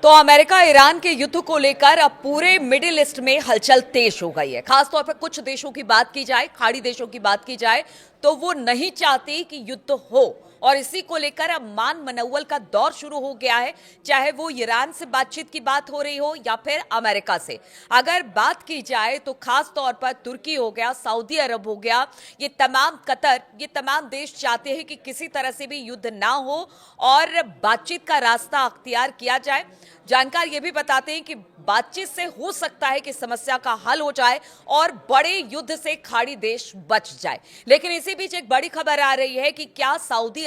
तो America Iran के युद्ध को लेकर अब पूरे मिडिल ईस्ट में हलचल तेज हो गई है। खासतौर पर कुछ देशों की बात की जाए, खाड़ी देशों की बात की जाए, तो वो नहीं चाहते कि युद्ध हो और इसी को लेकर अब मान मनौवल का दौर शुरू हो गया है। चाहे वो ईरान से बातचीत की बात हो रही हो या फिर अमेरिका से। अगर बात की जाए तो खास तौर पर तुर्की हो गया, सऊदी अरब हो गया, ये तमाम कतर, ये तमाम देश चाहते हैं कि किसी तरह से भी युद्ध ना हो और बातचीत का रास्ता अख्तियार किया जाए। जानकार ये भी बताते हैं कि बातचीत से हो सकता है कि समस्या का हल हो जाए और बड़े युद्ध से खाड़ी देश बच जाए। लेकिन इसी बीच एक बड़ी खबर आ रही है कि क्या सऊदी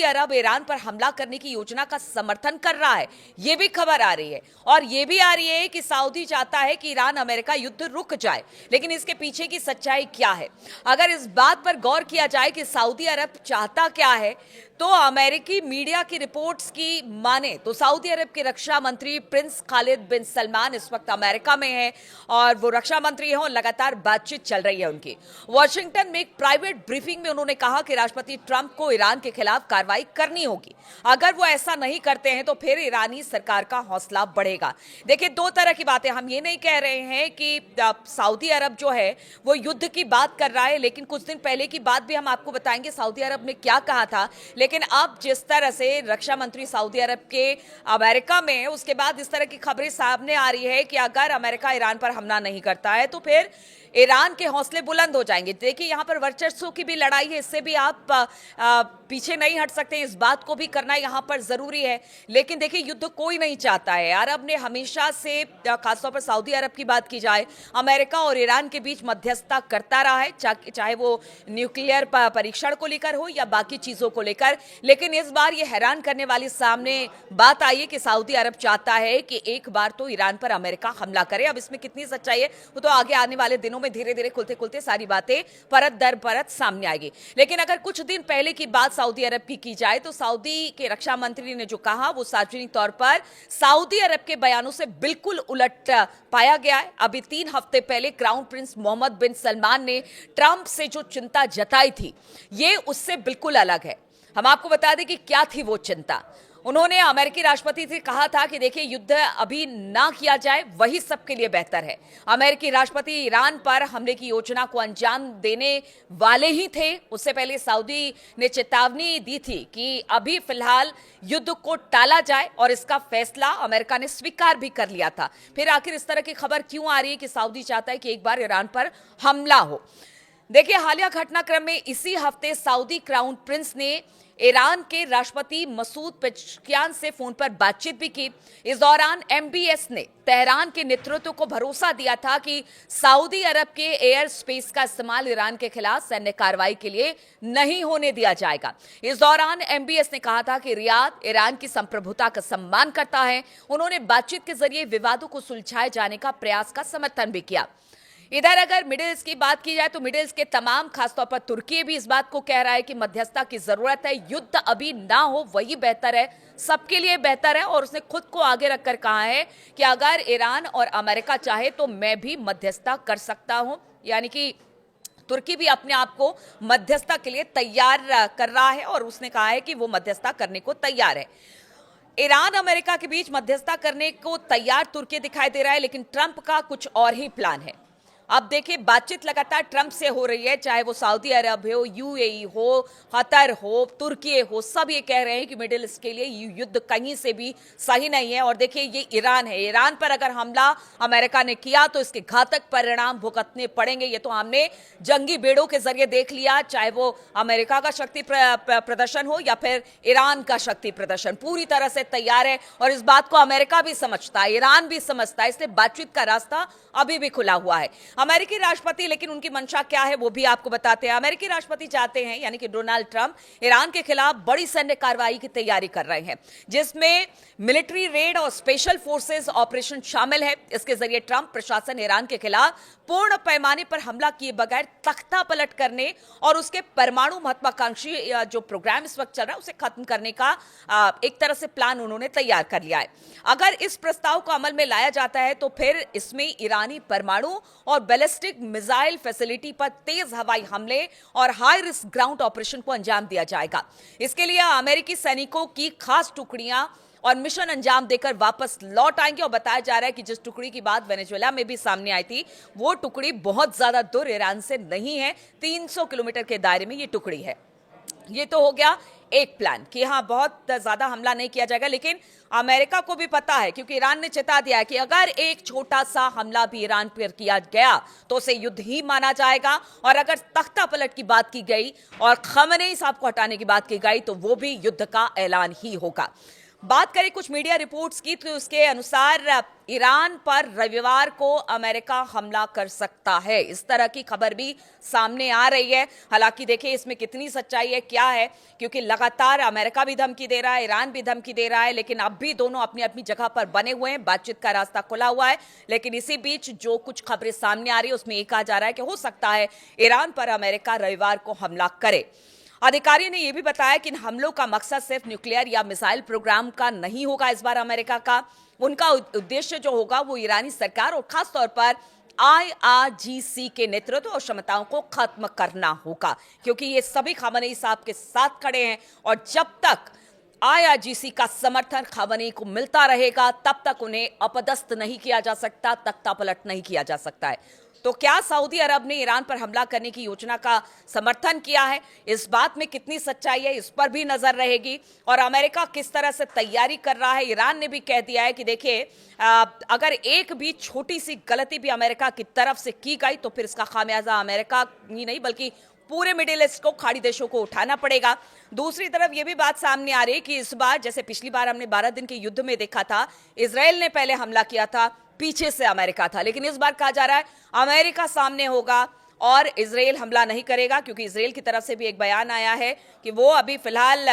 अरब ईरान पर हमला करने की योजना का समर्थन कर रहा है। ये भी खबर आ रही है और ये भी आ रही है कि सऊदी चाहता है कि ईरान अमेरिका युद्ध रुक जाए। लेकिन इसके पीछे की सच्चाई क्या है? अगर इस बात पर गौर किया जाए कि सऊदी अरब चाहता क्या है, तो अमेरिकी मीडिया की रिपोर्ट्स की माने तो सऊदी अरब के रक्षा मंत्री प्रिंस खालिद बिन सलमान इस वक्त अमेरिका में हैं और वो रक्षा मंत्री हैं और लगातार बातचीत चल रही है उनकी। वॉशिंगटन में एक प्राइवेट ब्रीफिंग में उन्होंने कहा कि राष्ट्रपति ट्रंप को ईरान के खिलाफ कार्रवाई करनी होगी। अगर वो ऐसा नहीं करते हैं तो फिर ईरानी सरकार का हौसला बढ़ेगा। देखिए, दो तरह की बातें, हम ये नहीं कह रहे हैं कि सऊदी अरब जो है वो युद्ध की बात कर रहा है, लेकिन कुछ दिन पहले की बात भी हम आपको बताएंगे सऊदी अरब ने क्या कहा था। लेकिन अब जिस तरह से रक्षा मंत्री सऊदी अरब के अमेरिका में है, उसके बाद इस तरह की खबरें सामने आ रही है कि अगर अमेरिका ईरान पर हमला नहीं करता है तो फिर ईरान के हौसले बुलंद हो जाएंगे। देखिए, यहां पर वर्चस्व की भी लड़ाई है, इससे भी आप पीछे नहीं हट सकते, इस बात को भी करना यहां पर जरूरी है। लेकिन देखिए, युद्ध कोई नहीं चाहता है। अरब ने हमेशा से, खासतौर पर सऊदी अरब की बात की जाए, अमेरिका और ईरान के बीच मध्यस्थता करता रहा है, चाहे वो न्यूक्लियर परीक्षण को लेकर हो या बाकी चीजों को लेकर। लेकिन इस बार ये हैरान करने वाली सामने बात आई है कि सऊदी अरब चाहता है कि एक बार तो ईरान पर अमेरिका हमला करे। अब इसमें कितनी सच्चाई है वो तो आगे आने वाले दिनों में धीरे धीरे खुलते खुलते सारी बातें परत दर परत सामने आएगी। लेकिन अगर कुछ दिन पहले की बात सऊदी अरब की जाए तो सऊदी के रक्षा मंत्री ने जो कहा वो सार्वजनिक तौर पर सऊदी अरब के बयानों से बिल्कुल उलट पाया गया है। अभी 3 हफ्ते पहले क्राउन प्रिंस मोहम्मद बिन सलमान ने ट्रंप से जो चिंता जताई थी, ये उससे बिल्कुल अलग है। हम आपको बता दें कि क्या थी वो चिंता। उन्होंने अमेरिकी राष्ट्रपति से कहा था कि देखिए, युद्ध अभी ना किया जाए, वही सबके लिए बेहतर है। अमेरिकी राष्ट्रपति ईरान पर हमले की योजना को अंजाम देने वाले ही थे। उससे पहले सऊदी ने चेतावनी दी थी कि अभी फिलहाल युद्ध को टाला जाए और इसका फैसला अमेरिका ने स्वीकार भी कर लिया था। फिर आखिर इस तरह की खबर क्यों आ रही है कि सऊदी चाहता है कि एक बार ईरान पर हमला हो? देखिए, हालिया घटनाक्रम में इसी हफ्ते सऊदी क्राउन प्रिंस ने ईरान के राष्ट्रपति मसूद पेज़ेश्कियान से फोन पर बातचीत भी की। इस दौरान एमबीएस ने तेहरान के नेतृत्व को भरोसा दिया था कि सऊदी अरब के एयर स्पेस का इस्तेमाल ईरान के खिलाफ सैन्य कार्रवाई के लिए नहीं होने दिया जाएगा। इस दौरान एमबीएस ने कहा था कि रियाद ईरान की संप्रभुता का सम्मान करता है। उन्होंने बातचीत के जरिए विवादों को सुलझाए जाने का प्रयास का समर्थन भी किया। इधर अगर मिडिल ईस्ट की बात की जाए तो मिडिल ईस्ट के तमाम, खासतौर पर तुर्की भी इस बात को कह रहा है कि मध्यस्थता की जरूरत है, युद्ध अभी ना हो वही बेहतर है, सबके लिए बेहतर है। और उसने खुद को आगे रखकर कहा है कि अगर ईरान और अमेरिका चाहे तो मैं भी मध्यस्थता कर सकता हूं। यानी कि तुर्की भी अपने आप को मध्यस्थता के लिए तैयार कर रहा है और उसने कहा है कि वो मध्यस्थता करने को तैयार है। ईरान अमेरिका के बीच मध्यस्थता करने को तैयार तुर्की दिखाई दे रहा है, लेकिन ट्रंप का कुछ और ही प्लान है। अब देखिए, बातचीत लगातार ट्रंप से हो रही है, चाहे वो सऊदी अरब हो, यूएई हो, कतर हो, तुर्की हो, सब ये कह रहे हैं कि मिडिल ईस्ट के लिए युद्ध कहीं से भी सही नहीं है। और देखिए, ये ईरान है, ईरान पर अगर हमला अमेरिका ने किया तो इसके घातक परिणाम भुगतने पड़ेंगे। ये तो हमने जंगी बेड़ों के जरिए देख लिया, चाहे वो अमेरिका का शक्ति प्रदर्शन हो या फिर ईरान का शक्ति प्रदर्शन, पूरी तरह से तैयार है। और इस बात को अमेरिका भी समझता है, ईरान भी समझता है, इसलिए बातचीत का रास्ता अभी भी खुला हुआ है। अमेरिकी राष्ट्रपति, लेकिन उनकी मंशा क्या है वो भी आपको बताते हैं। अमेरिकी राष्ट्रपति चाहते हैं, यानी कि डोनाल्ड ट्रंप, ईरान के खिलाफ बड़ी सैन्य कार्रवाई की तैयारी कर रहे हैं, जिसमें मिलिट्री रेड और स्पेशल फोर्सेस ऑपरेशन शामिल है। इसके जरिए ट्रंप प्रशासन ईरान के खिलाफ पूर्ण पैमाने पर हमला किए बगैर तख्ता पलट करने और उसके परमाणु महत्वाकांक्षी जो प्रोग्राम इस वक्त चल रहा है उसे खत्म करने का एक तरह से प्लान उन्होंने तैयार कर लिया है। अगर इस प्रस्ताव को अमल में लाया जाता है तो फिर इसमें ईरानी परमाणु और बैलिस्टिक मिसाइल फैसिलिटी पर तेज हवाई हमले और हाई रिस्क ग्राउंड ऑपरेशन को अंजाम दिया जाएगा। इसके लिए अमेरिकी सैनिकों की खास टुकड़ियां और मिशन अंजाम देकर वापस लौट आएंगे। और बताया जा रहा है कि जिस टुकड़ी की बात वेनेजुएला में भी सामने आई थी, वो टुकड़ी बहुत ज्यादा दूर ईरान से नहीं है, 300 किलोमीटर के दायरे में ये टुकड़ी है। ये तो हो गया एक प्लान कि हाँ बहुत ज्यादा हमला नहीं किया जाएगा, लेकिन अमेरिका को भी पता है, क्योंकि ईरान ने चेता दिया है कि अगर एक छोटा सा हमला भी ईरान पर किया गया तो उसे युद्ध ही माना जाएगा। और अगर तख्ता पलट की बात की गई और खमेनी साहब को हटाने की बात की गई तो वो भी युद्ध का ऐलान ही होगा। बात करें कुछ मीडिया रिपोर्ट्स की तो उसके अनुसार ईरान पर रविवार को अमेरिका हमला कर सकता है, इस तरह की खबर भी सामने आ रही है। हालांकि देखिए इसमें कितनी सच्चाई है क्या है, क्योंकि लगातार अमेरिका भी धमकी दे रहा है, ईरान भी धमकी दे रहा है, लेकिन अब भी दोनों अपनी अपनी जगह पर बने हुए हैं, बातचीत का रास्ता खुला हुआ है। लेकिन इसी बीच जो कुछ खबरें सामने आ रही है उसमें ये कहा जा रहा है कि हो सकता है ईरान पर अमेरिका रविवार को हमला करे। अधिकारियों ने यह भी बताया कि इन हमलों का मकसद सिर्फ न्यूक्लियर या मिसाइल प्रोग्राम का नहीं होगा। इस बार अमेरिका का उनका उद्देश्य जो होगा वो ईरानी सरकार और खासतौर पर IRGC के नेतृत्व और क्षमताओं को खत्म करना होगा, क्योंकि ये सभी खमेनी साहब के साथ खड़े हैं और जब तक IRGC का समर्थन खमेनी को मिलता रहेगा तब तक उन्हें अपदस्थ नहीं किया जा सकता, तख्ता पलट नहीं किया जा सकता है। तो क्या सऊदी अरब ने ईरान पर हमला करने की योजना का समर्थन किया है, इस बात में कितनी सच्चाई है, इस पर भी नजर रहेगी। और अमेरिका किस तरह से तैयारी कर रहा है, ईरान ने भी कह दिया है कि देखिए अगर एक भी छोटी सी गलती भी अमेरिका की तरफ से की गई तो फिर इसका खामियाजा अमेरिका ही नहीं बल्कि पूरे मिडिल ईस्ट को, खाड़ी देशों को उठाना पड़ेगा। दूसरी तरफ यह भी बात सामने आ रही है कि इस बार जैसे पिछली बार हमने 12 दिन के युद्ध में देखा था, इजराइल ने पहले हमला किया था, पीछे से अमेरिका था, लेकिन इस बार कहा जा रहा है अमेरिका सामने होगा और इजराइल हमला नहीं करेगा, क्योंकि इजराइल की तरफ से भी एक बयान आया है कि वो अभी फिलहाल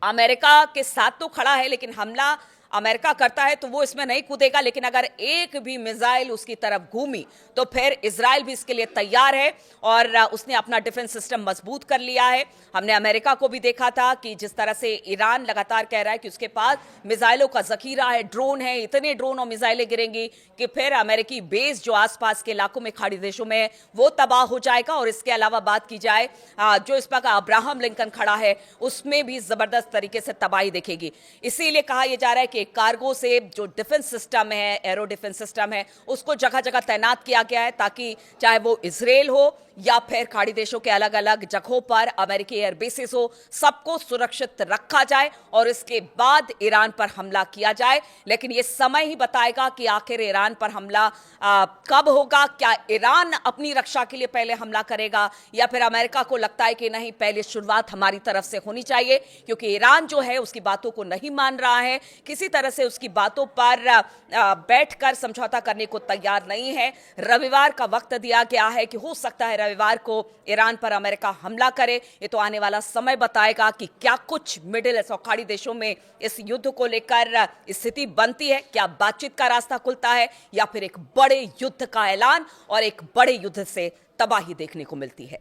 अमेरिका के साथ तो खड़ा है, लेकिन हमला अमेरिका करता है तो वो इसमें नहीं कूदेगा। लेकिन अगर एक भी मिसाइल उसकी तरफ घूमी तो फिर इजराइल भी इसके लिए तैयार है और उसने अपना डिफेंस सिस्टम मजबूत कर लिया है। हमने अमेरिका को भी देखा था कि जिस तरह से ईरान लगातार कह रहा है कि उसके पास मिसाइलों का जखीरा है, ड्रोन है, इतने ड्रोन और मिसाइलें गिरेंगी कि फिर अमेरिकी बेस जो आसपास के इलाकों में, खाड़ी देशों में, वो तबाह हो जाएगा। और इसके अलावा बात की जाए जो इस पर अब्राहम लिंकन खड़ा है उसमें भी जबरदस्त तरीके से तबाही दिखेगी। इसीलिए कहा यह जा रहा है कि कार्गो से जो डिफेंस सिस्टम है, एरो डिफेंस सिस्टम है, उसको जगह जगह तैनात किया गया है ताकि चाहे वो इजराइल हो या फिर खाड़ी देशों के अलग अलग जगहों पर अमेरिकी एयर बेसिस हो, सबको सुरक्षित रखा जाए और इसके बाद ईरान पर हमला किया जाए। लेकिन यह समय ही बताएगा कि आखिर ईरान पर हमला कब होगा। क्या ईरान अपनी रक्षा के लिए पहले हमला करेगा या फिर अमेरिका को लगता है कि नहीं, पहले शुरुआत हमारी तरफ से होनी चाहिए, क्योंकि ईरान जो है उसकी बातों को नहीं मान रहा है, किसी तरह से उसकी बातों पर बैठकर समझौता करने को तैयार नहीं है। रविवार का वक्त दिया गया है कि हो सकता है रविवार को ईरान पर अमेरिका हमला करे। ये तो आने वाला समय बताएगा कि क्या कुछ मिडिल ईस्ट और खाड़ी देशों में इस युद्ध को लेकर स्थिति बनती है, क्या बातचीत का रास्ता खुलता है या फिर एक बड़े युद्ध का ऐलान और एक बड़े युद्ध से तबाही देखने को मिलती है।